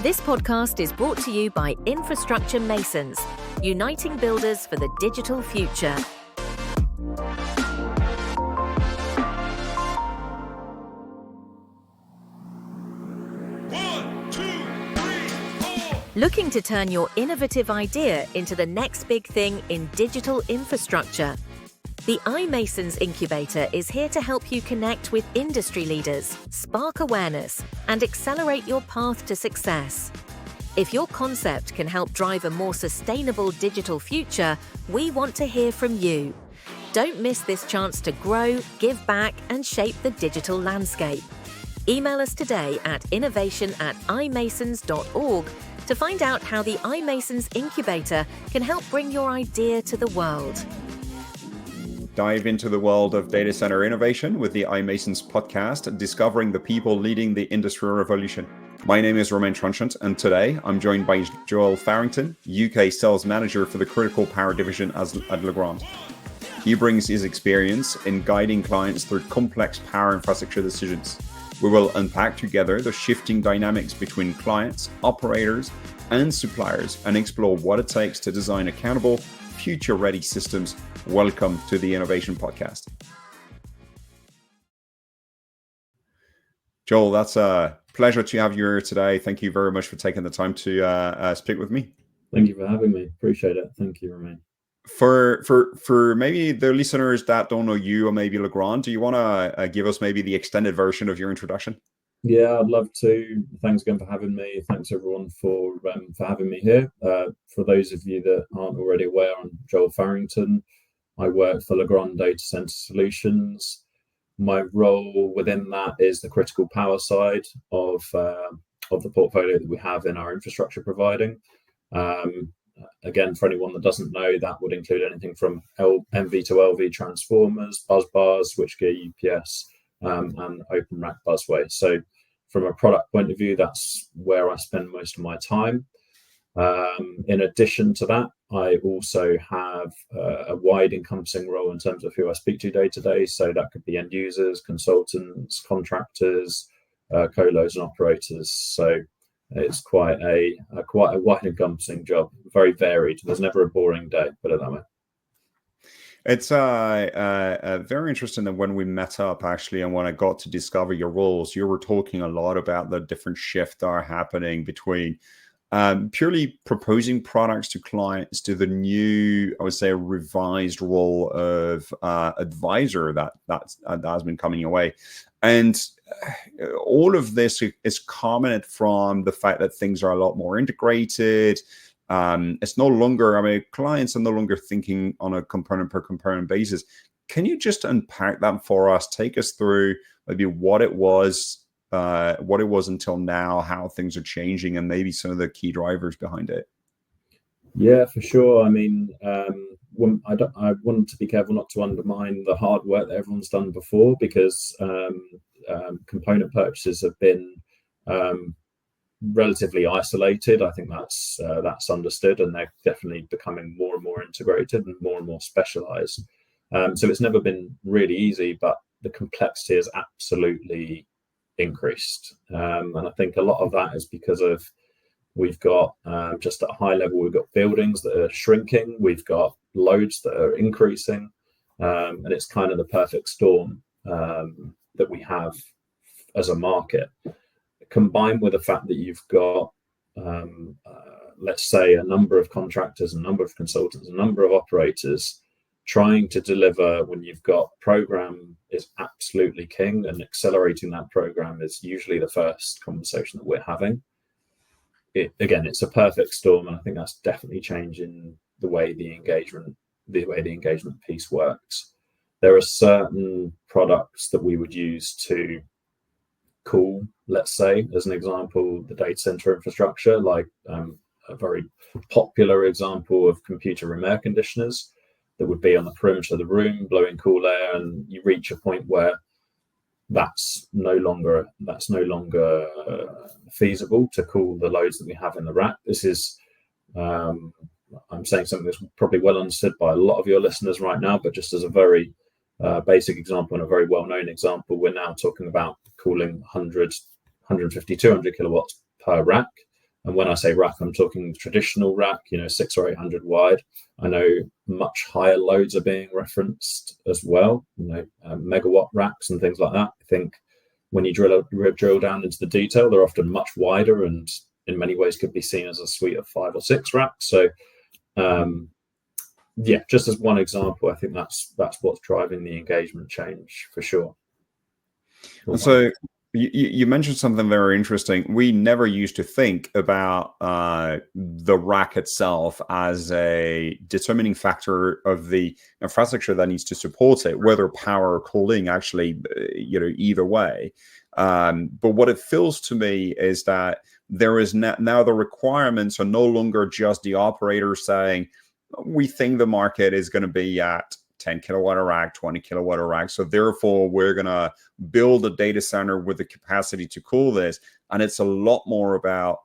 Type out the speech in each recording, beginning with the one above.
This podcast is brought to you by Infrastructure Masons, uniting builders for the digital future. Looking to turn your innovative idea into the next big thing in digital infrastructure? The iMasons Incubator is here to help you connect with industry leaders, spark awareness, and accelerate your path to success. If your concept can help drive a more sustainable digital future, we want to hear from you. Don't miss this chance to grow, give back, and shape the digital landscape. Email us today at innovation@imasons.org to find out how the iMasons Incubator can help bring your idea to the world. Dive into the world of data center innovation with the iMasons podcast, discovering the people leading the industrial revolution. My name is Romain Tranchant, and today I'm joined by Joel Farrington, UK Sales Manager for the Critical Power Division at Legrand. He brings his experience in guiding clients through complex power infrastructure decisions. We will unpack together the shifting dynamics between clients, operators, and suppliers, and explore what it takes to design accountable, future-ready systems. Welcome to the Innovation Podcast. Joel, that's a pleasure to have you here today. Thank you very much for taking the time to speak with me. Thank you for having me. Appreciate it. Thank you, Romain. For maybe the listeners that don't know you or maybe Legrand, do you want to give us maybe the extended version of your introduction? Yeah, I'd love to. Thanks again for having me. Thanks everyone for having me here. For those of you that aren't already aware, I'm Joel Farrington. I work for Legrand Data Center Solutions. My role within that is the critical power side of the portfolio that we have in our infrastructure providing. Again, for anyone that doesn't know, that would include anything from MV to LV transformers, bus bars, switchgear, UPS, and open rack busway. So from a product point of view, that's where I spend most of my time. In addition to that, I also have a wide encompassing role in terms of who I speak to day to day. So that could be end users, consultants, contractors, colos and operators. So it's quite a wide encompassing job, very varied. There's never a boring day, put it that way. It's very interesting that when we met up, actually, and when I got to discover your roles, you were talking a lot about the different shifts that are happening between purely proposing products to clients to the new, I would say, revised role of advisor that has been coming away. And all of this is commented from the fact that things are a lot more integrated. It's no longer, clients are no longer thinking on a component per component basis. Can you just unpack that for us? Take us through maybe what it was until now, how things are changing, and maybe some of the key drivers behind it. Yeah, for sure. I wanted to be careful not to undermine the hard work that everyone's done before, because component purchases have been relatively isolated. I think that's understood, and they're definitely becoming more and more integrated and more specialized. So it's never been really easy, but the complexity has absolutely increased. And I think a lot of that is because of we've got just at a high level, we've got buildings that are shrinking, we've got loads that are increasing, and it's kind of the perfect storm that we have as a market, combined with the fact that you've got let's say a number of contractors, a number of consultants, a number of operators trying to deliver when you've got program is absolutely king, and accelerating that program is usually the first conversation that we're having. It's a perfect storm, and I think that's definitely changing the way the engagement piece works. There are certain products that we would use to cool, let's say, as an example, the data center infrastructure, like a very popular example of computer room air conditioners that would be on the perimeter of the room, blowing cool air, and you reach a point where that's no longer feasible to cool the loads that we have in the rack. This is, I'm saying something that's probably well understood by a lot of your listeners right now, but just as a very basic example and a very well-known example, we're now talking about cooling 100, 150, 200 kilowatts per rack. And when I say rack, I'm talking traditional rack, 600 or 800 wide. I know much higher loads are being referenced as well, megawatt racks and things like that. I think when you drill down into the detail, they're often much wider and in many ways could be seen as a suite of 5 or 6 racks. So just as one example, I think that's what's driving the engagement change for sure. And so you mentioned something very interesting. We never used to think about the rack itself as a determining factor of the infrastructure that needs to support it, whether power or cooling, actually, either way. But what it feels to me is that there is now the requirements are no longer just the operator saying, we think the market is going to be at 10 kilowatt a rack, 20 kilowatt a rack. So therefore, we're going to build a data center with the capacity to cool this. And it's a lot more about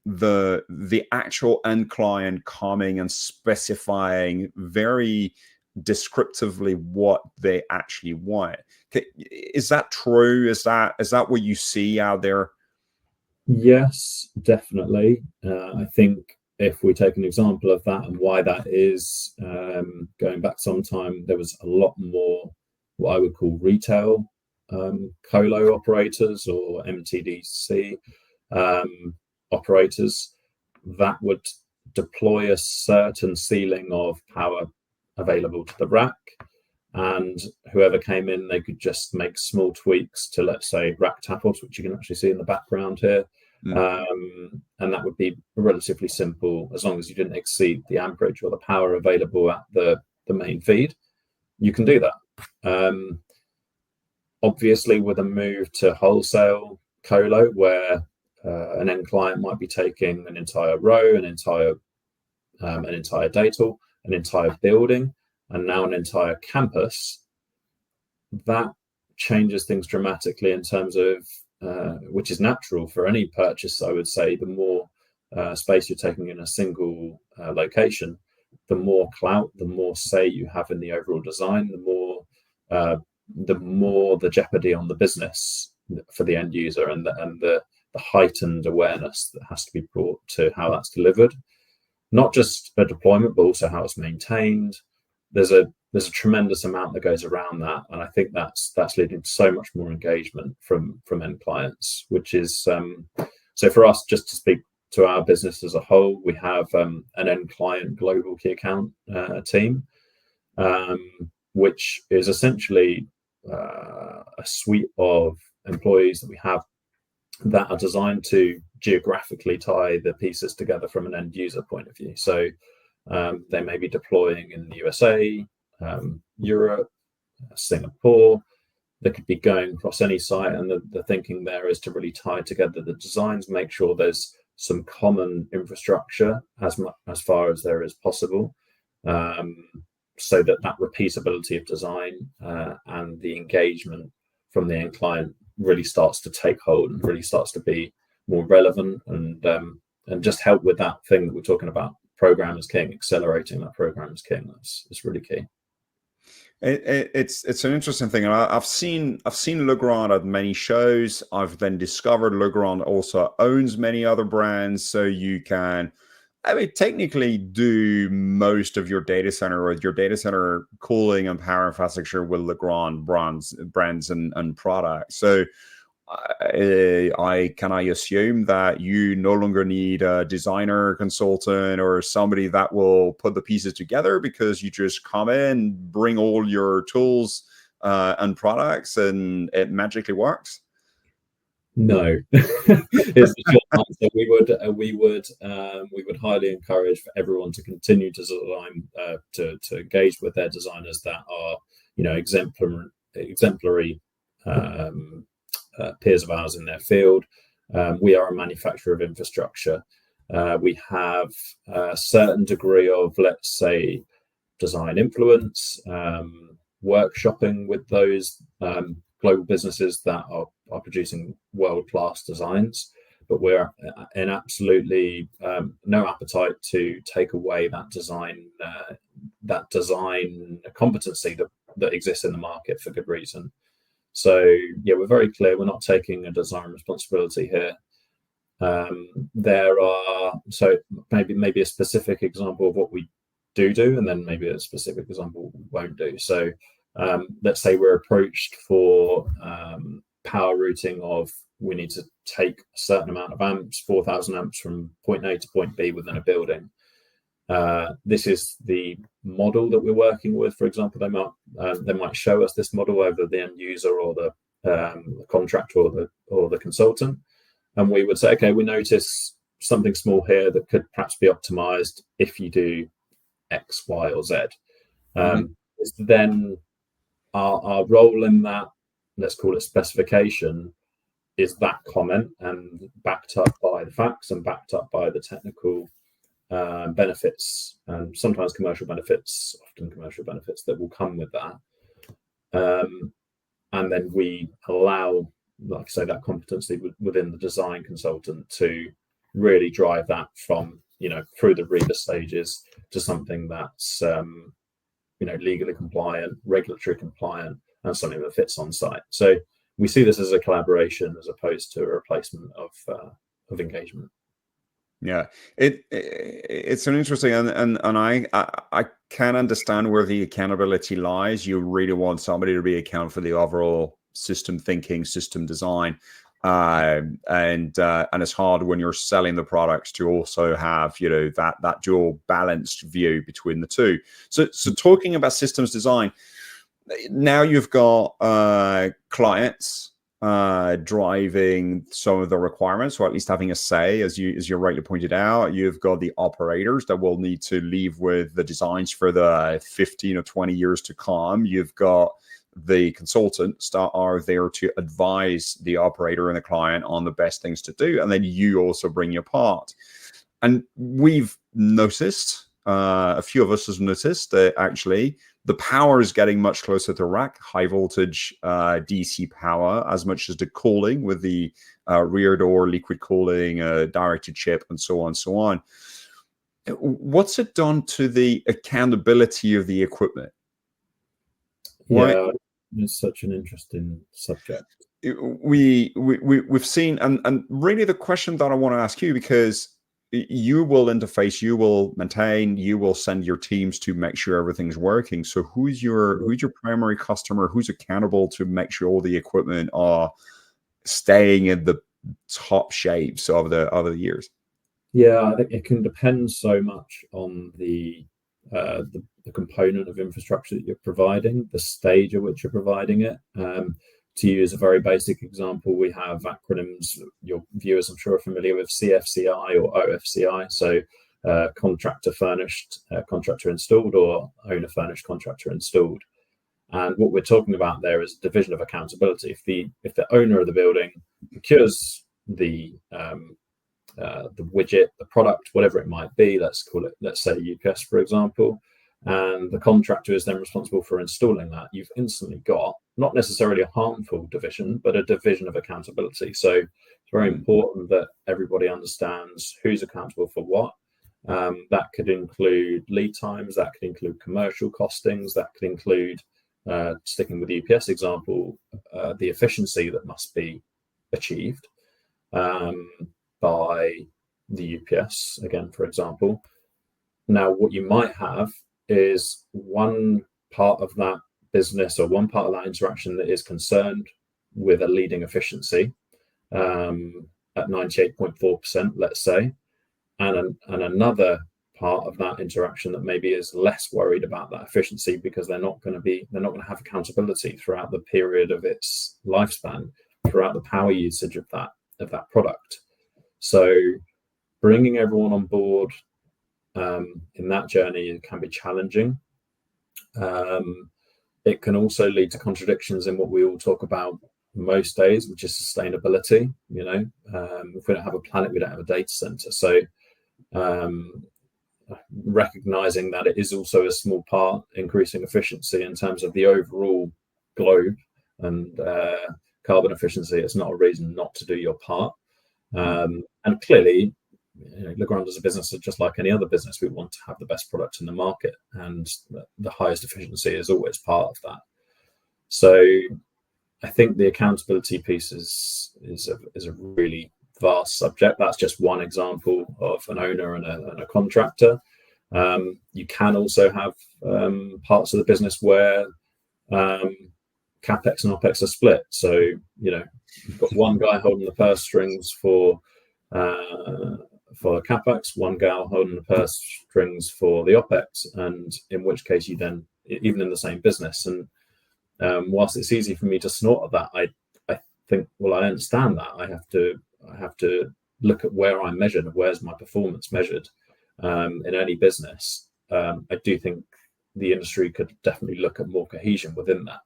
the actual end client coming and specifying very descriptively what they actually want. Is that true? Is that what you see out there? Yes, definitely. I think if we take an example of that and why that is, going back some time, there was a lot more what I would call retail colo operators or MTDC operators that would deploy a certain ceiling of power available to the rack. And whoever came in, they could just make small tweaks to, let's say, rack tappers, which you can actually see in the background here. And that would be relatively simple as long as you didn't exceed the amperage or the power available at the main feed. You can do that. Obviously, with a move to wholesale colo, where an end client might be taking an entire row, an entire data, an entire building, and now an entire campus, that changes things dramatically in terms of which is natural for any purchase, I would say. The more space you're taking in a single location, the more clout, the more say you have in the overall design, the more the jeopardy on the business for the end user, and the heightened awareness that has to be brought to how that's delivered, not just a deployment, but also how it's maintained. There's a tremendous amount that goes around that, and I think that's leading to so much more engagement from end clients, which is so for us, just to speak to our business as a whole, we have an end client global key account team, which is essentially a suite of employees that we have that are designed to geographically tie the pieces together from an end user point of view. So they may be deploying in the USA, Europe, Singapore. They could be going across any site, and the thinking there is to really tie together the designs, make sure there's some common infrastructure as far as there is possible, so that repeatability of design and the engagement from the end client really starts to take hold and really starts to be more relevant, and just help with that thing that we're talking about. Program is king. Accelerating that program is king. That's really key. It's an interesting thing, and I've seen Legrand at many shows. I've then discovered Legrand also owns many other brands, so you can, technically do most of your data center or your data center cooling and power infrastructure with Legrand brands and products. So I assume that you no longer need a designer, consultant, or somebody that will put the pieces together, because you just come in, bring all your tools and products, and it magically works? No, is the short answer. We would highly encourage for everyone to continue to design, to engage with their designers that are, exemplary peers of ours in their field. We are a manufacturer of infrastructure. We have a certain degree of, let's say, design influence, workshopping with those global businesses that are designing world-class designs, but we're in absolutely no appetite to take away that design competency that exists in the market for good reason. So yeah, we're very clear. We're not taking a design responsibility here. There are, so maybe a specific example of what we do, and then maybe a specific example we won't do. So let's say we're approached for power routing of, we need to take a certain amount of amps, 4,000 amps from point A to point B within a building. This is the model that we're working with. For example, they might show us this model over the end user or the contractor or the consultant, and we would say, okay, we notice something small here that could perhaps be optimized if you do X, Y, or Z. Then our role in that, let's call it specification, is that comment, and backed up by the facts and backed up by the technical benefits, and sometimes commercial benefits, often commercial benefits that will come with that. And then we allow, like I say, that competency within the design consultant to really drive that from, through the REBA stages to something that's, legally compliant, regulatory compliant, and something that fits on site. So we see this as a collaboration as opposed to a replacement of engagement. Yeah, it's an interesting, and I can understand where the accountability lies. You really want somebody to be accountable for the overall system thinking, system design, and it's hard when you're selling the products to also have that dual balanced view between the two. So talking about systems design, now you've got clients driving some of the requirements, or at least having a say, as you rightly pointed out. You've got the operators that will need to leave with the designs for the 15 or 20 years to come. You've got the consultants that are there to advise the operator and the client on the best things to do, and then you also bring your part. And we've noticed, a few of us have noticed, that actually the power is getting much closer to rack, high voltage DC power, as much as the cooling with the rear door liquid cooling, direct to chip, and so on. What's it done to the accountability of the equipment? Yeah, it's such an interesting subject. We've seen, and really the question that I want to ask you, because you will interface, you will maintain, you will send your teams to make sure everything's working. So who's your primary customer? Who's accountable to make sure all the equipment are staying in the top shapes of the years? Yeah, I think it can depend so much on the component of infrastructure that you're providing, the stage at which you're providing it. To use a very basic example, we have acronyms. Your viewers, I'm sure, are familiar with CFCI or OFCI. So contractor furnished, contractor installed, or owner furnished, contractor installed. And what we're talking about there is division of accountability. If the owner of the building procures the widget, the product, whatever it might be, let's say UPS, for example, and the contractor is then responsible for installing that, you've instantly got not necessarily a harmful division, but a division of accountability. So it's very important that everybody understands who's accountable for what. That could include lead times, that could include commercial costings, that could include, sticking with the UPS example, the efficiency that must be achieved by the UPS, again, for example. Now, what you might have is one part of that business or one part of that interaction that is concerned with a leading efficiency at 98.4%, let's say, and another part of that interaction that maybe is less worried about that efficiency because they're not going to have accountability throughout the period of its lifespan, throughout the power usage of that product. So bringing everyone on board in that journey can be challenging. It can also lead to contradictions in what we all talk about most days, which is sustainability. If we don't have a planet, we don't have a data center. So recognizing that it is also a small part, increasing efficiency in terms of the overall globe and carbon efficiency, it's not a reason not to do your part. And clearly, Legrand as a business is just like any other business. We want to have the best product in the market, and the highest efficiency is always part of that. So I think the accountability piece is a really vast subject. That's just one example of an owner and a contractor. You can also have parts of the business where capex and opex are split. So you've got one guy holding the purse strings for capex, one gal holding the purse strings for the opex, and in which case you then, even in the same business, and whilst it's easy for me to snort at that, I think, well, I understand that. I have to look at where I'm measured and where's my performance measured in any business. I do think the industry could definitely look at more cohesion within that.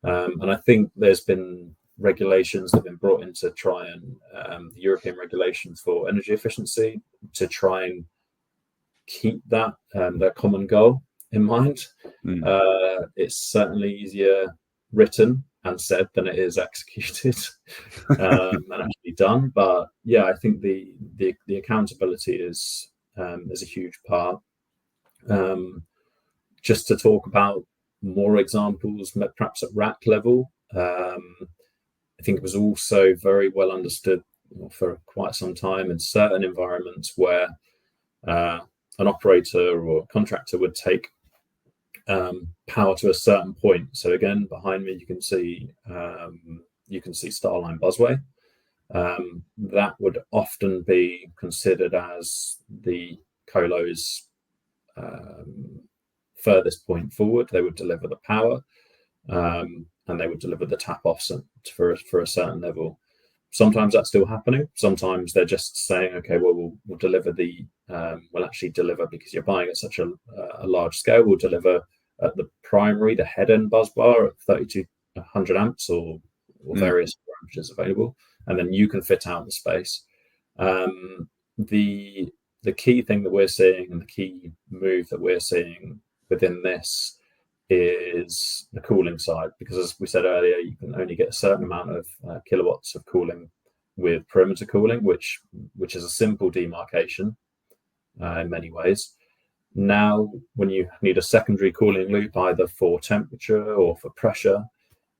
And I think there's been regulations that have been brought in to try and the European regulations for energy efficiency to try and keep that common goal in mind. It's certainly easier written and said than it is executed and actually done. But yeah, I think the accountability is a huge part. Just to talk about more examples, perhaps at rack level, I think it was also very well understood for quite some time in certain environments where an operator or contractor would take power to a certain point. So again, behind me, you can see Starline Busway. That would often be considered as the colo's furthest point forward. They would deliver the power, and they would deliver the tap offs for a certain level. Sometimes that's still happening. Sometimes they're just saying, okay, well, we'll deliver we'll actually deliver, because you're buying at such a large scale, we'll deliver at the primary, the head end bus bar at 3200 amps or various parameters available, and then you can fit out the space. The key thing that we're seeing, and the key move that we're seeing within this, is the cooling side, because as we said earlier, you can only get a certain amount of kilowatts of cooling with perimeter cooling, which is a simple demarcation in many ways. Now, when you need a secondary cooling loop, either for temperature or for pressure,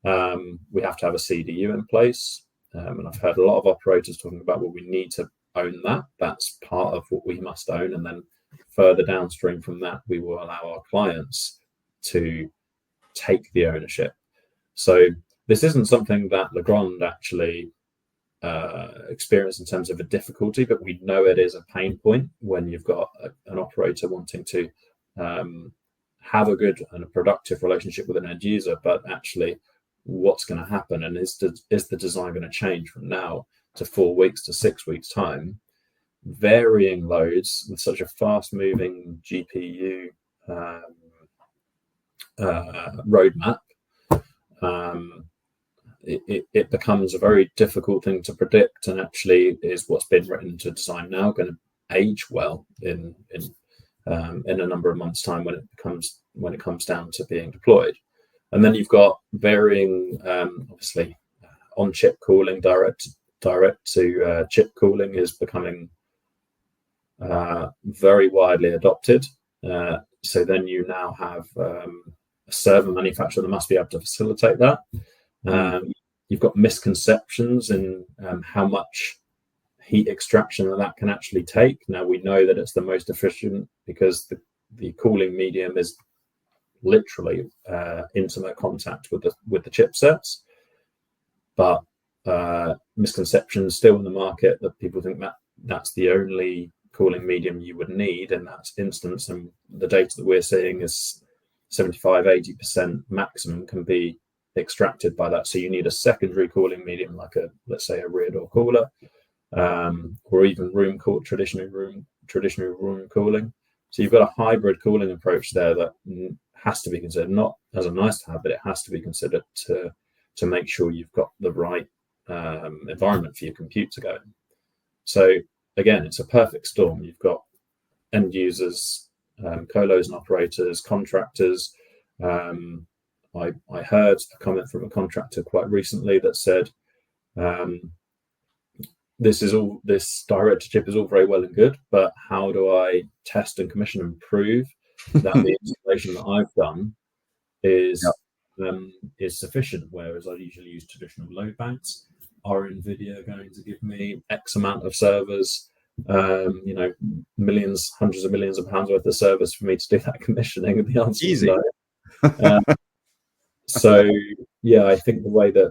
we have to have a CDU in place. And I've heard a lot of operators talking about, well, we need to own that. That's part of what we must own. And then further downstream from that, we will allow our clients to take the ownership. So this isn't something that Legrand actually experience in terms of a difficulty, but we know it is a pain point when you've got an operator wanting to have a good and a productive relationship with an end user, but actually what's going to happen, and is the design going to change from now to 4 weeks to 6 weeks time? Varying loads with such a fast moving GPU roadmap, it becomes a very difficult thing to predict, and actually is what's been written to design now going to age well in a number of months' time when it comes down to being deployed. And then you've got varying, obviously, on-chip cooling, direct to chip cooling is becoming very widely adopted. So then you now have a server manufacturer that must be able to facilitate that. You've got misconceptions in how much heat extraction that can actually take. Now, we know that it's the most efficient because the cooling medium is literally intimate contact with the chipsets. But misconceptions still in the market that people think that that's the only cooling medium you would need in that instance, and the data that we're seeing is 75-80% maximum can be extracted by that. So you need a secondary cooling medium, like let's say a rear door cooler, or even traditional room cooling. So you've got a hybrid cooling approach there that has to be considered, not as a nice to have, but it has to be considered to make sure you've got the right environment for your compute to go in. So again, it's a perfect storm. You've got end users, colos and operators, contractors. I heard a comment from a contractor quite recently that said, this direct to chip is all very well and good, but how do I test and commission and prove that the installation that I've done is sufficient? Whereas I usually use traditional load banks. are NVIDIA going to give me X amount of servers, millions, hundreds of millions of pounds worth of servers for me to do that commissioning? And the answer was Easy. no. So yeah, I think the way that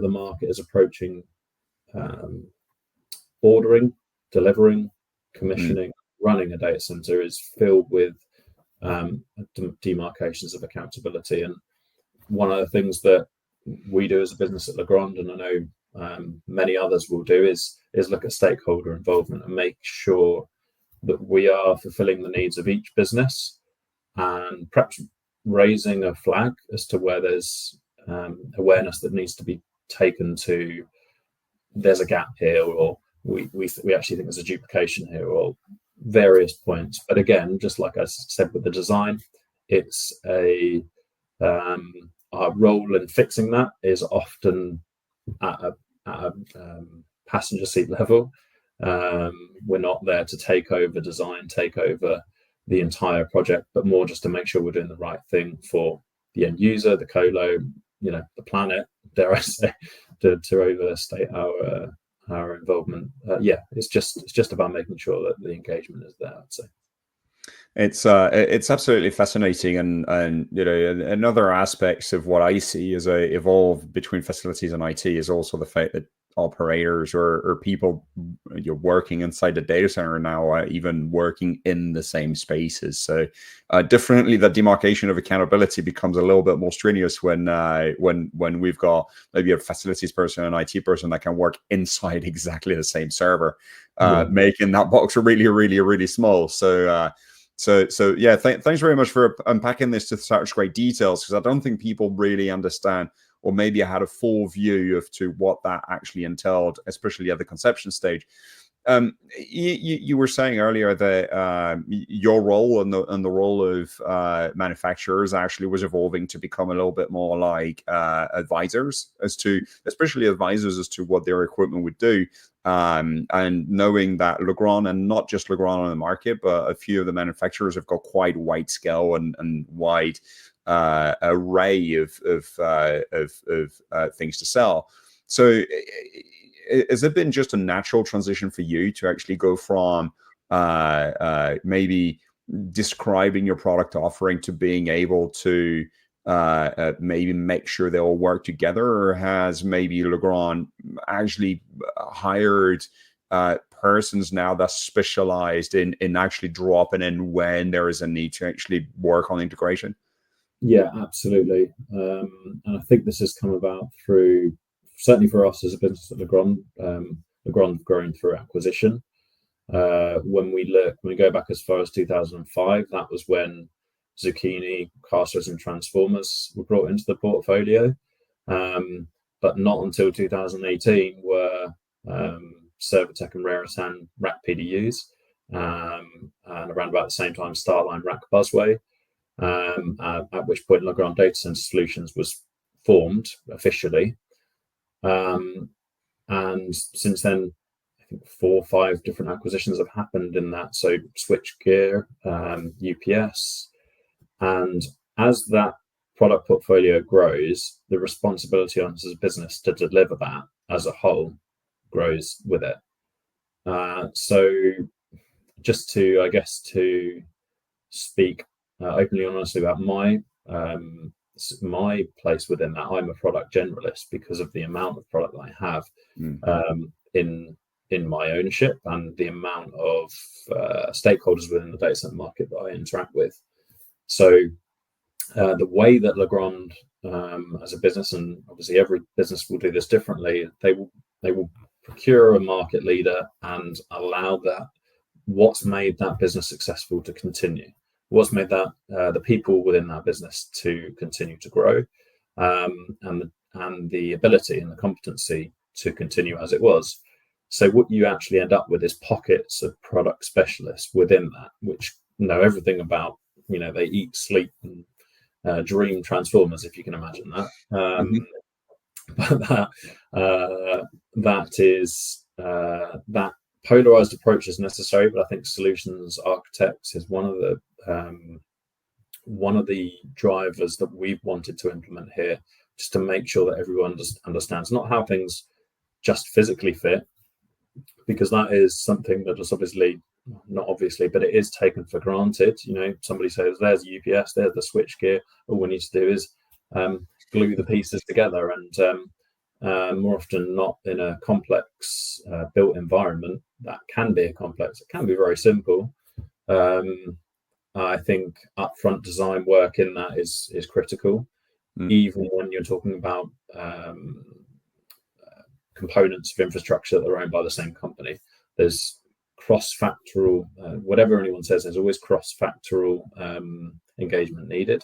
the market is approaching ordering, delivering, commissioning, running a data center is filled with demarcations of accountability. And one of the things that we do as a business at Legrand, and I know many others will do, is look at stakeholder involvement and make sure that we are fulfilling the needs of each business, and perhaps raising a flag as to where there's awareness that needs to be taken to there's a gap here, or we actually think there's a duplication here, or various points. But again, just like I said with the design, it's our role in fixing that is often at a passenger seat level. We're not there to take over design, take over the entire project, but more just to make sure we're doing the right thing for the end user, the colo, the planet, dare I say, to overstate our involvement. It's just about making sure that the engagement is there, I'd say. It's absolutely fascinating, and another aspects of what I see as a evolve between facilities and IT is also the fact that operators or people you're working inside the data center now are even working in the same spaces. So differently, the demarcation of accountability becomes a little bit more strenuous when we've got maybe a facilities person and an IT person that can work inside exactly the same server, making that box really small. So yeah, thanks very much for unpacking this to such great details, because I don't think people really understand, or maybe I had a full view of to what that actually entailed, especially at the conception stage. You were saying earlier that your role and the role of manufacturers actually was evolving to become a little bit more like advisors, especially advisors as to what their equipment would do. And knowing that Legrand, and not just Legrand on the market, but a few of the manufacturers have got quite wide scale and wide array of things to sell. So has it been just a natural transition for you to actually go from maybe describing your product offering to being able to maybe make sure they all work together? Or has maybe Legrand actually hired persons now that's specialized in actually dropping in when there is a need to actually work on integration? Yeah, absolutely. And I think this has come about through, certainly for us as a business at Legrand, Legrand growing through acquisition. When we go back as far as 2005, that was when Zucchini, casters and transformers were brought into the portfolio. But not until 2018 were Servotech and Raritan rack PDUs, and around about the same time Starline rack busway, at which point Legrand Data Center Solutions was formed officially. And since then, I think 4 or 5 different acquisitions have happened in that. So switchgear, UPS, and as that product portfolio grows, the responsibility on us as a business to deliver that as a whole grows with it. So just to speak openly and honestly about my place within that, I'm a product generalist because of the amount of product that I have in my ownership and the amount of stakeholders within the data center market that I interact with. So the way that Legrand as a business, and obviously every business will do this differently, they will procure a market leader and allow that what's made that business successful to continue, what's made that the people within that business to continue to grow, and the ability and the competency to continue as it was. So what you actually end up with is pockets of product specialists within that, which know everything about, they eat, sleep, and dream transformers, if you can imagine that. But that polarized approach is necessary. But I think solutions architects is one of the drivers that we've wanted to implement here just to make sure that everyone understands not how things just physically fit, because that is something that is obviously, not obviously, but it is taken for granted. Somebody says, there's a UPS, there's the switch gear. All we need to do is glue the pieces together. And more often not, in a complex built environment, that can be complex. It can be very simple. I think upfront design work in that is critical, even when you're talking about components of infrastructure that are owned by the same company. There's cross-factoral, whatever anyone says, there's always cross-factoral engagement needed.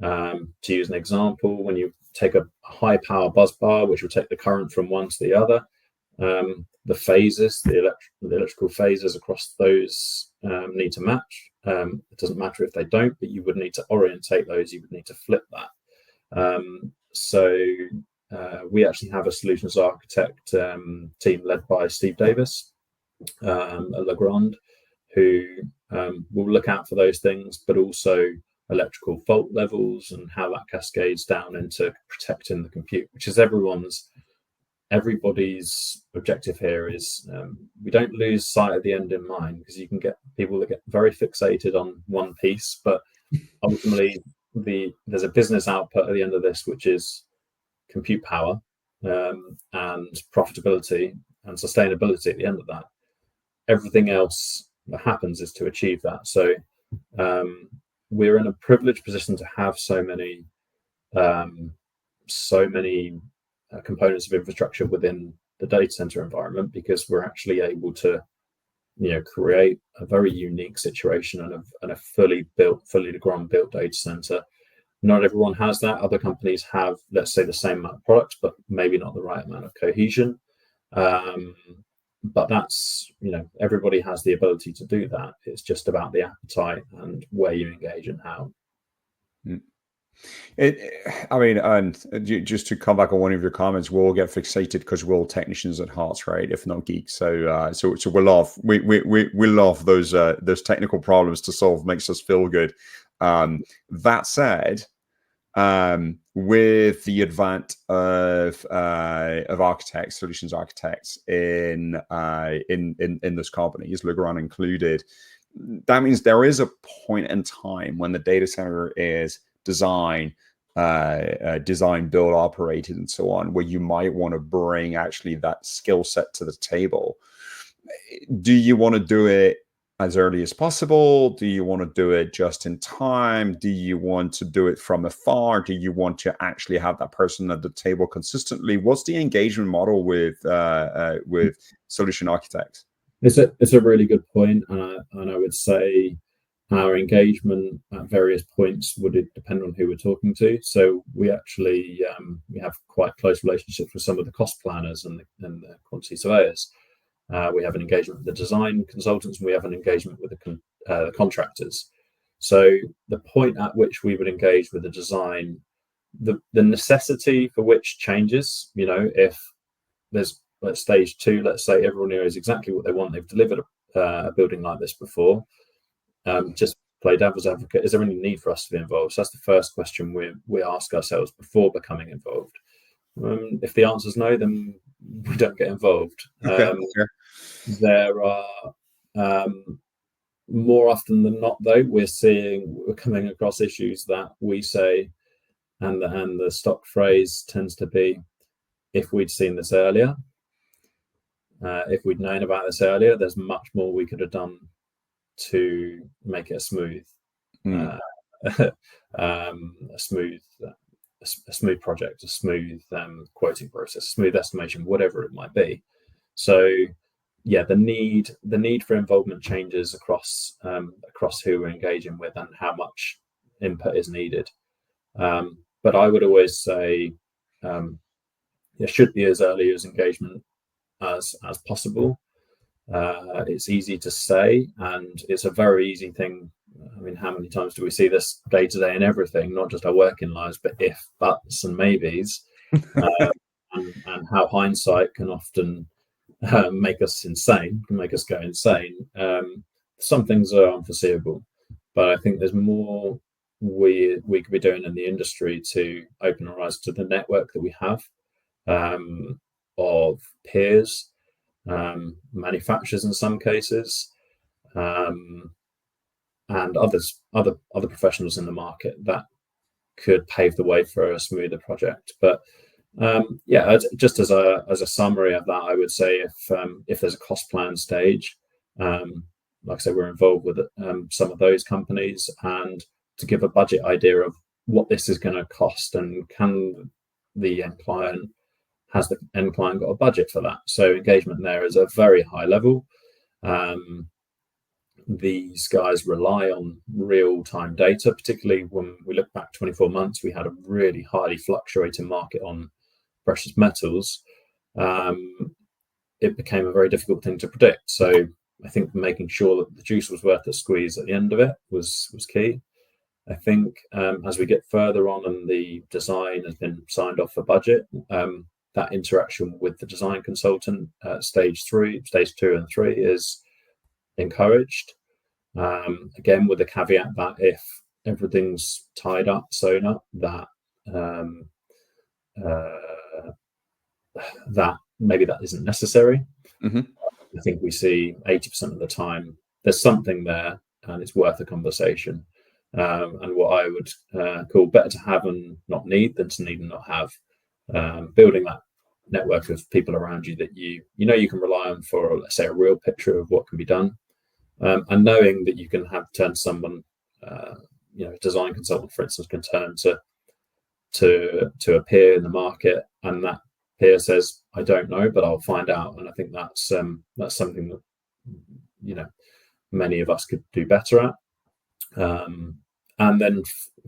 To use an example, when you take a high power bus bar, which will take the current from one to the other, the phases, the electrical phases across those need to match. It doesn't matter if they don't, but you would need to orientate those, you would need to flip that. So we actually have a solutions architect team led by Steve Davis at Legrand, who will look out for those things, but also electrical fault levels and how that cascades down into protecting the compute, which is everybody's objective here. Is we don't lose sight of the end in mind, because you can get people that get very fixated on one piece, but ultimately there's a business output at the end of this, which is compute power and profitability and sustainability at the end of that. Everything else that happens is to achieve that. So we're in a privileged position to have so many components of infrastructure within the data center environment, because we're actually able to create a very unique situation and a fully Legrand built data center. Not everyone has that. Other companies have, let's say, the same amount of products, but maybe not the right amount of cohesion. But that's, everybody has the ability to do that. It's just about the appetite and where you engage and how. And just to come back on one of your comments, we'll get fixated because we're all technicians at heart, right? If not geeks. So we love those technical problems to solve. Makes us feel good. That said, with the advent of architects, solutions architects in those companies, Legrand included, that means there is a point in time when the data center is design, build, operated, and so on, where you might want to bring actually that skill set to the table. Do you want to do it as early as possible? Do you want to do it just in time? Do you want to do it from afar? Do you want to actually have that person at the table consistently? What's the engagement model with solution architects? It's a really good point, and I would say our engagement at various points would depend on who we're talking to. So we actually we have quite close relationships with some of the cost planners and the quantity surveyors. We have an engagement with the design consultants, and we have an engagement with the contractors. So the point at which we would engage with the design, the necessity for which changes, if there's stage 2, let's say everyone knows exactly what they want, they've delivered a building like this before, just play devil's advocate, is there any need for us to be involved? So that's the first question we ask ourselves before becoming involved. If the answer is no, then we don't get involved. Sure. There are more often than not, though, we're coming across issues that we say, and the stock phrase tends to be, if we'd seen this earlier, if we'd known about this earlier, there's much more we could have done to make it a smooth project, a smooth quoting process, smooth estimation, whatever it might be. So yeah, the need for involvement changes across who we're engaging with and how much input is needed. But I would always say it should be as early as engagement as possible. It's easy to say, and it's a very easy thing. I mean, how many times do we see this day to day in everything, not just our working lives, but if, buts, and maybes, and how hindsight can often make us insane, can make us go insane. Some things are unforeseeable, but I think there's more we could be doing in the industry to open our eyes to the network that we have of peers, manufacturers in some cases, and other professionals in the market that could pave the way for a smoother project. But just as a summary of that, I would say if there's a cost plan stage, like I said, we're involved with some of those companies, and to give a budget idea of what this is going to cost, and has the end client got a budget for that? So engagement there is a very high level. These guys rely on real-time data, particularly when we look back 24 months, we had a really highly fluctuating market on precious metals. It became a very difficult thing to predict. So I think making sure that the juice was worth the squeeze at the end of it was key. I think as we get further on and the design has been signed off for budget, that interaction with the design consultant at stage 2 and 3 is encouraged. Again, with the caveat that if everything's tied up, sewn up, that that maybe that isn't necessary. Mm-hmm. I think we see 80% of the time there's something there and it's worth a conversation. And what I would call better to have and not need than to need and not have. Building that network of people around you that you you can rely on for, let's say, a real picture of what can be done, and knowing that you can turn to someone, a design consultant, for instance, can turn to a peer in the market, and that peer says, "I don't know, but I'll find out." And I think that's something that many of us could do better at. And then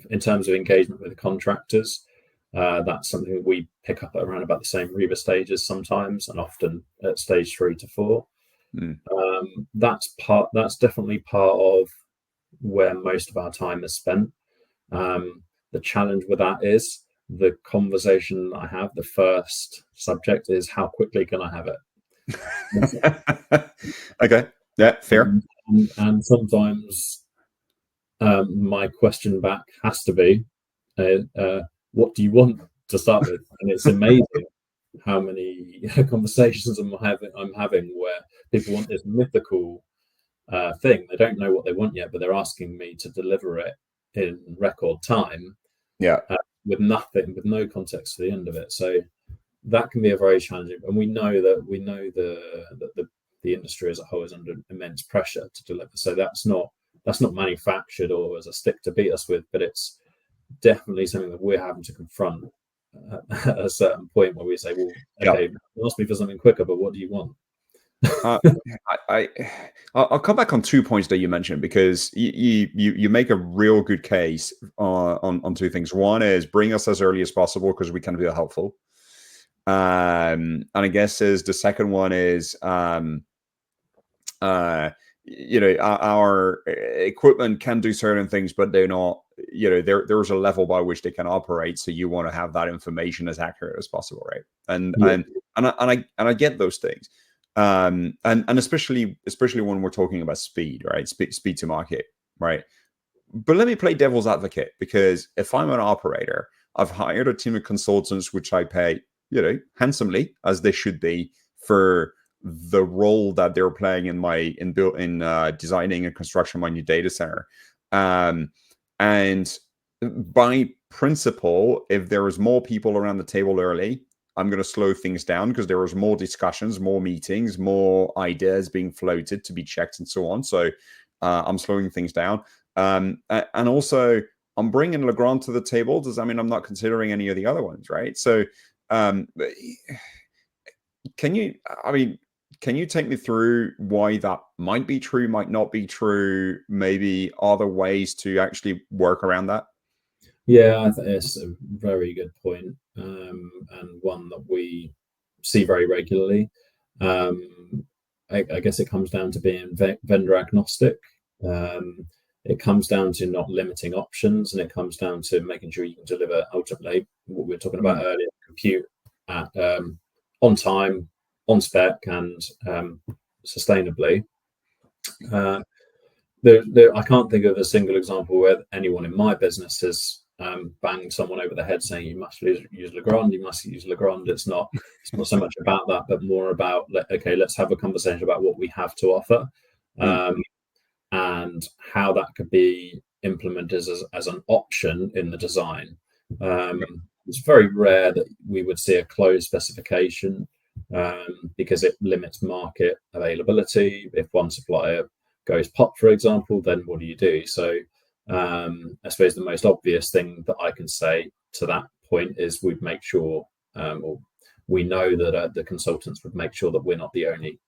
in terms of engagement with the contractors, that's something that we pick up at around about the same REBA stages sometimes, and often at stage 3 to 4. That's definitely part of where most of our time is spent. The challenge with that is the conversation I have. The first subject is, how quickly can I have it? Okay, yeah, fair. And sometimes my question back has to be, what do you want to start with? And it's amazing how many conversations I'm having where people want this mythical thing. They don't know what they want yet, but they're asking me to deliver it in record time. Yeah. With no context to the end of it. So that can be a very challenging. And we know that the industry as a whole is under immense pressure to deliver. So that's not manufactured or as a stick to beat us with, but it's definitely something that we're having to confront at a certain point where we say, well, okay, ask me for something quicker, but what do you want? I'll come back on 2 points that you mentioned, because you make a real good case on 2 things. One is bring us as early as possible because we can be helpful, and I guess is the second one is our equipment can do certain things, but they're not, there's a level by which they can operate. So you want to have that information as accurate as possible, right? And I get those things. And especially when we're talking about speed, right? Speed to market, right? But let me play devil's advocate, because if I'm an operator, I've hired a team of consultants, which I pay, handsomely, as they should be, for the role that they're playing in designing and construction my new data center. And by principle, if there is more people around the table early, I'm going to slow things down, because there is more discussions, more meetings, more ideas being floated to be checked and so on. So I'm slowing things down. And also, I'm bringing Legrand to the table. Does that mean I'm not considering any of the other ones, right? So can you take me through why that might be true, might not be true, maybe other ways to actually work around that? Yeah, I think it's a very good point, and one that we see very regularly. I guess it comes down to being vendor agnostic. It comes down to not limiting options, and it comes down to making sure you can deliver ultimately what we were talking about earlier: compute at on time, on spec, and sustainably. I can't think of a single example where anyone in my business has banged someone over the head saying you must use Legrand, you must use Legrand. It's not so much about that, but more about, okay, let's have a conversation about what we have to offer, and how that could be implemented as an option in the design. It's very rare that we would see a closed specification, because it limits market availability. If one supplier goes pop, for example, then what do you do? So I suppose the most obvious thing that I can say to that point is we'd make sure, or we know that the consultants would make sure that we're not the only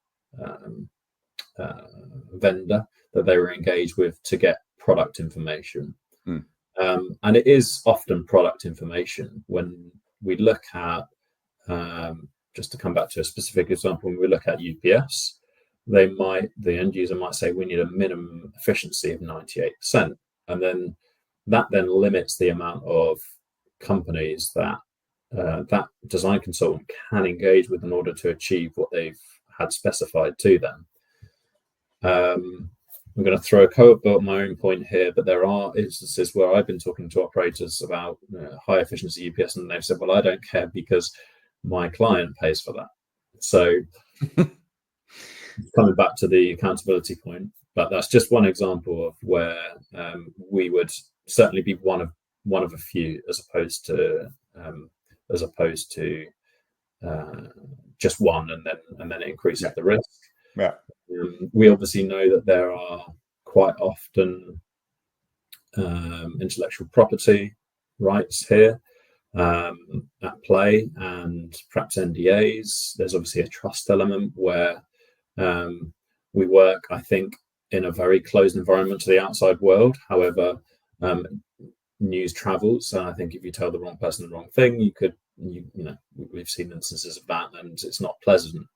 vendor that they were engaged with to get product information. And it is often product information. When we look at, just to come back to a specific example, when we look at UPS, the end user might say we need a minimum efficiency of 98%, and then that limits the amount of companies that that design consultant can engage with in order to achieve what they've had specified to them. I'm going to throw a curveball at my own point here, but there are instances where I've been talking to operators about high efficiency UPS, and they've said, well, I don't care because my client pays for that. So coming back to the accountability point, but that's just one example of where we would certainly be one of a few, as opposed to just one, and then it increases the risk. Yeah. We obviously know that there are quite often intellectual property rights here at play, and perhaps NDAs. There's obviously a trust element where we work, I think, in a very closed environment to the outside world. However, news travels, and I think if you tell the wrong person the wrong thing, you know, we've seen instances of that, and it's not pleasant.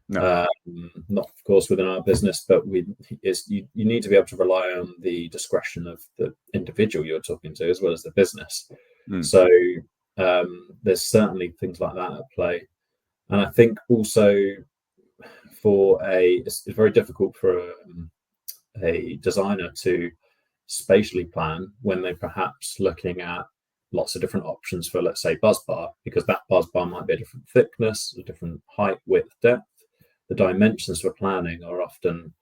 No. Not, of course, within our business, but you need to be able to rely on the discretion of the individual you're talking to as well as the business. So there's certainly things like that at play, and I think also it's very difficult for a designer to spatially plan when they're perhaps looking at lots of different options for, let's say, buzz bar, because that buzz bar might be a different thickness, a different height, width, depth. The dimensions for planning are often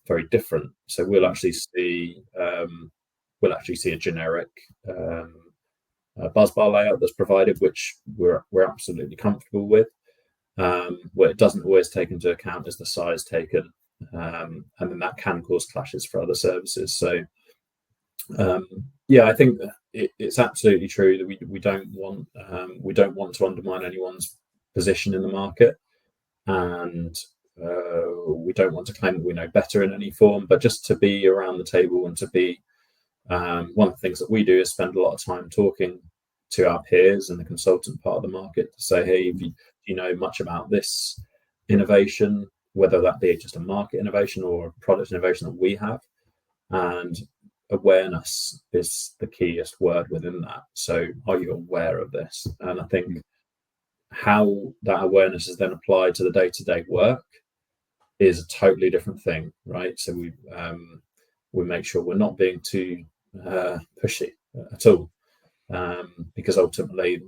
very different. So we'll actually see a generic buzz bar layout that's provided, which we're absolutely comfortable with. What it doesn't always take into account is the size taken, and then that can cause clashes for other services. So I think it's absolutely true that we don't want to undermine anyone's position in the market, and we don't want to claim that we know better in any form, but just to be around the table and to be one of the things that we do is spend a lot of time talking to our peers in the consultant part of the market to say, hey, if you know much about this innovation, whether that be just a market innovation or a product innovation that we have. And awareness is the keyest word within that. So are you aware of this? And I think how that awareness is then applied to the day-to-day work is a totally different thing, right? So we make sure we're not being too pushy at all, because ultimately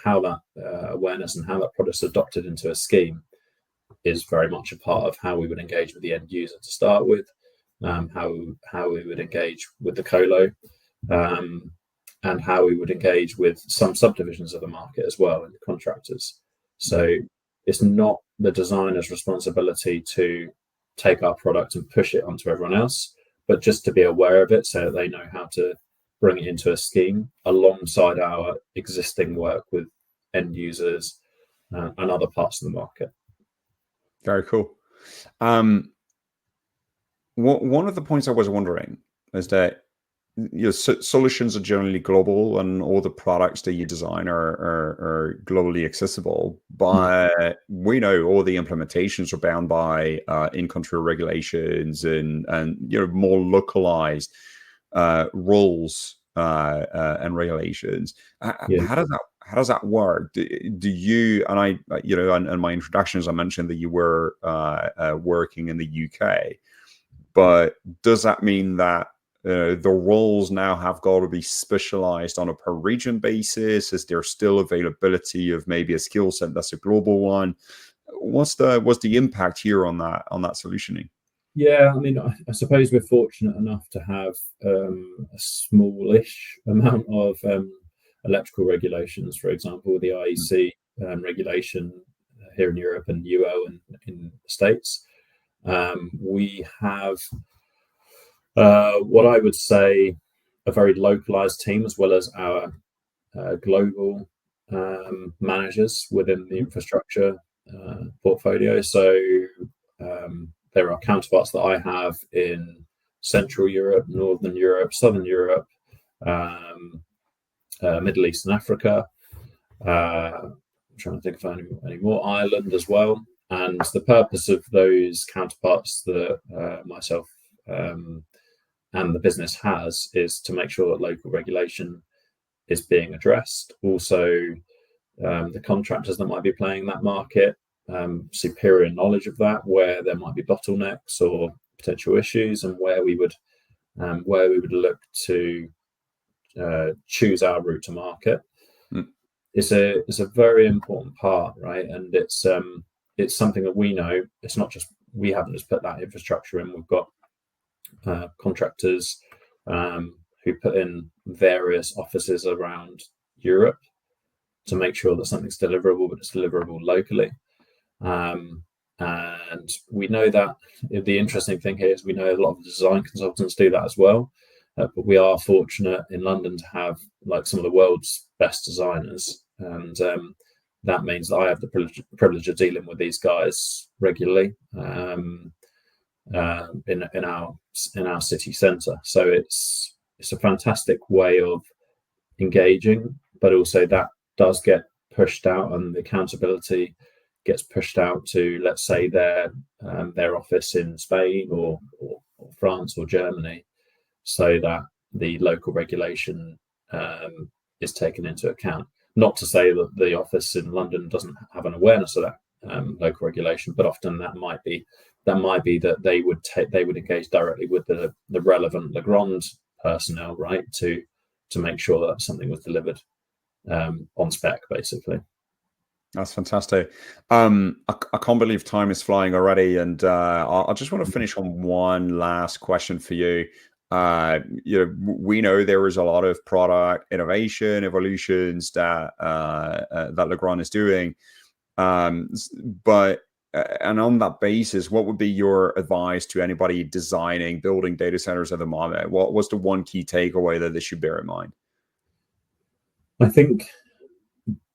how that awareness and how that product is adopted into a scheme is very much a part of how we would engage with the end user to start with, how we would engage with the colo, and how we would engage with some subdivisions of the market as well, and the contractors. So it's not the designer's responsibility to take our product and push it onto everyone else, but just to be aware of it so that they know how to bring it into a scheme alongside our existing work with end users and other parts of the market. Very cool. One of the points I was wondering is that your solutions are generally global, and all the products that you design are globally accessible. But we know all the implementations are bound by in-country regulations and more localized rules and regulations. How does that work? Do you, and I, in my introductions, I mentioned that you were working in the UK. but does that mean that the roles now have got to be specialized on a per region basis? Is there still availability of maybe a skill set that's a global one? What's the impact here on that solutioning? Yeah, I mean, I suppose we're fortunate enough to have a smallish amount of electrical regulations, for example, with the IEC regulation here in Europe and UL in the States. We have what I would say a very localized team, as well as our global managers within the infrastructure portfolio. So there are counterparts that I have in Central Europe, Northern Europe, Southern Europe, Middle East and Africa. I'm trying to think of any more. Ireland as well. And the purpose of those counterparts that myself and the business has is to make sure that local regulation is being addressed. Also, the contractors that might be playing that market, superior knowledge of that, where there might be bottlenecks or potential issues, and where we would look to choose our route to market. It's a very important part, right? And it's something that we know. It's not just, we haven't just put that infrastructure in. We've got contractors who put in various offices around Europe to make sure that something's deliverable, but it's deliverable locally. And we know that the interesting thing here is we know a lot of design consultants do that as well. But we are fortunate in London to have like some of the world's best designers, and that means that I have the privilege of dealing with these guys regularly in our city centre. So it's a fantastic way of engaging, but also that does get pushed out, and the accountability gets pushed out to, let's say, their office in Spain or France or Germany, so that the local regulation is taken into account. Not to say that the office in London doesn't have an awareness of that local regulation, but often that might be that they would engage directly with the relevant Legrand personnel, right, to make sure that something was delivered on spec, basically. That's fantastic. I can't believe time is flying already, and I just want to finish on one last question for you. We know there is a lot of product innovation, evolutions that Legrand is doing, but and on that basis, what would be your advice to anybody designing, building data centers at the moment? What was the one key takeaway that they should bear in mind? I think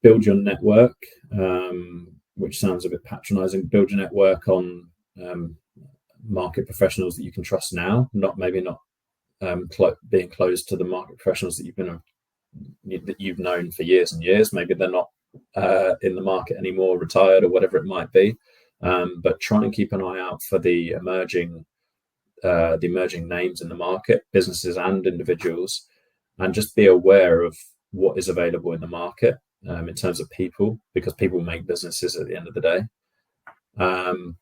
build your network, which sounds a bit patronizing. Build your network on market professionals that you can trust now, not being close to the market professionals that you've known for years and years. Maybe they're not in the market anymore, retired, or whatever it might be. But try and keep an eye out for the emerging names in the market, businesses and individuals, and just be aware of what is available in the market in terms of people, because people make businesses at the end of the day. And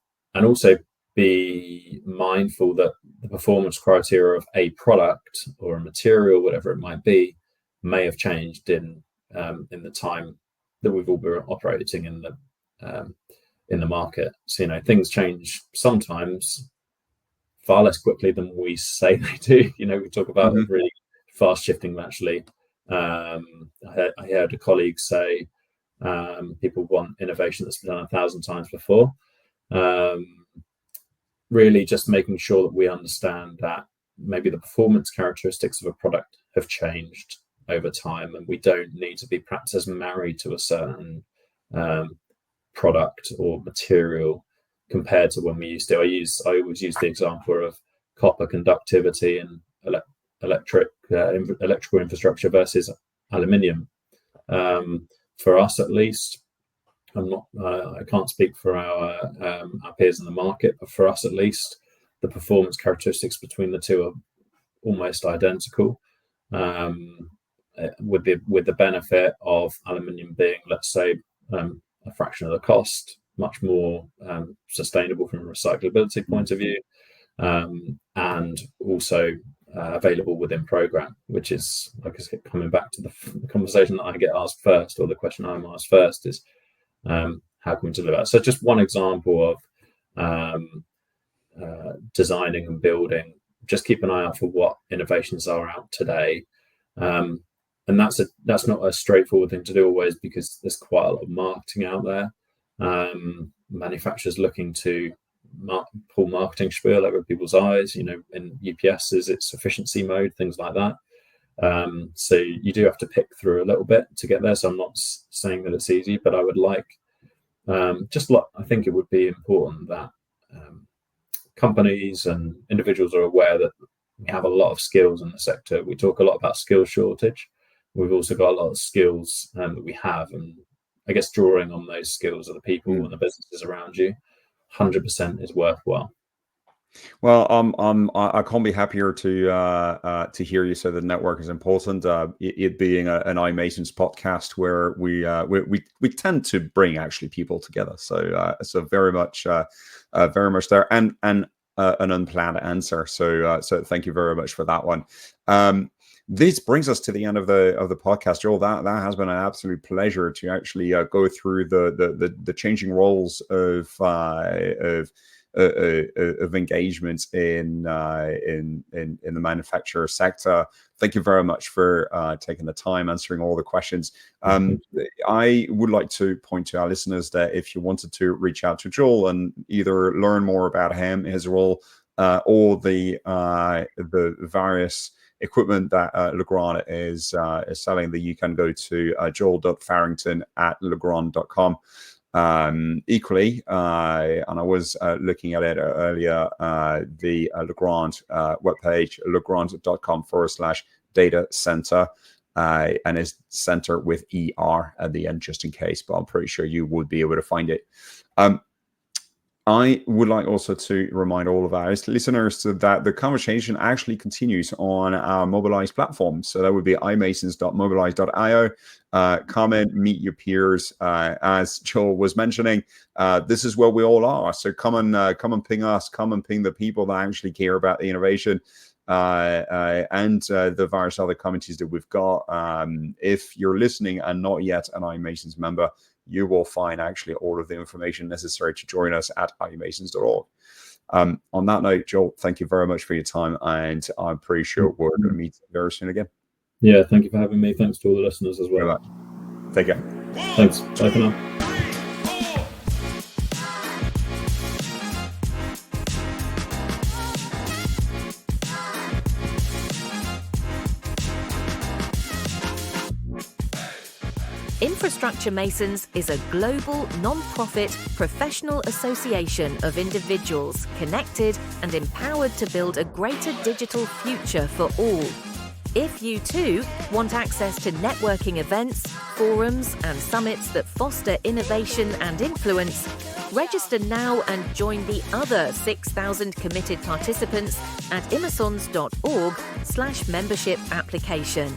also be mindful that the performance criteria of a product or a material, whatever it might be, may have changed in the time that we've all been operating in the market. So things change sometimes far less quickly than we say they do. We talk about really fast shifting. Actually, I heard a colleague say people want innovation that's been done 1,000 times before. Really just making sure that we understand that maybe the performance characteristics of a product have changed over time, and we don't need to be perhaps as married to a certain product or material compared to when we used to. I always use the example of copper conductivity and electrical infrastructure versus aluminium. For us, at least, I can't speak for our peers in the market, but for us at least, the performance characteristics between the two are almost identical, with the benefit of aluminium being, let's say, a fraction of the cost, much more sustainable from a recyclability point of view, and also available within program, which is, like I said, coming back to the conversation that I get asked first, or the question I'm asked first is, how can we deliver? So just one example of designing and building. Just keep an eye out for what innovations are out today, and that's not a straightforward thing to do always, because there's quite a lot of marketing out there. Manufacturers looking to pull marketing spiel over people's eyes. In UPSs, it's efficiency mode, things like that. So you do have to pick through a little bit to get there. So I'm not saying that it's easy, but I would like, I think it would be important that companies and individuals are aware that we have a lot of skills in the sector. We talk a lot about skills shortage. We've also got a lot of skills that we have, and I guess drawing on those skills of the people and the businesses around you, 100% is worthwhile. Well, I can't be happier to hear you say the network is important. It being an iMasons podcast where we tend to bring actually people together. So very much there, and an unplanned answer. So thank you very much for that one. This brings us to the end of the podcast, Joel. That has been an absolute pleasure to actually go through the changing roles of engagements in the manufacturer sector. Thank you very much for taking the time, answering all the questions. I would like to point to our listeners that if you wanted to reach out to Joel and either learn more about him, his role, or the various equipment that Legrand is selling, that you can go to joel.farrington@legrand.com. Equally, and I was looking at it earlier, the Legrand webpage, legrand.com/data center, and it's center with ER at the end, just in case, but I'm pretty sure you would be able to find it. I would like also to remind all of our listeners that the conversation actually continues on our Mobilize platform. So that would be imasons.mobilize.io. Comment, meet your peers. As Joel was mentioning, this is where we all are. So come and ping us. Come and ping the people that actually care about the innovation and the various other communities that we've got. If you're listening and not yet an iMasons member, you will find actually all of the information necessary to join us at imasons.org. On that note, Joel, thank you very much for your time, and I'm pretty sure we're going to meet very soon again. Yeah, thank you for having me. Thanks to all the listeners as well. Take care. Thanks. Bye for now. Infrastructure Masons is a global, non-profit, professional association of individuals connected and empowered to build a greater digital future for all. If you too want access to networking events, forums, and summits that foster innovation and influence, register now and join the other 6,000 committed participants at imasons.org/membership application.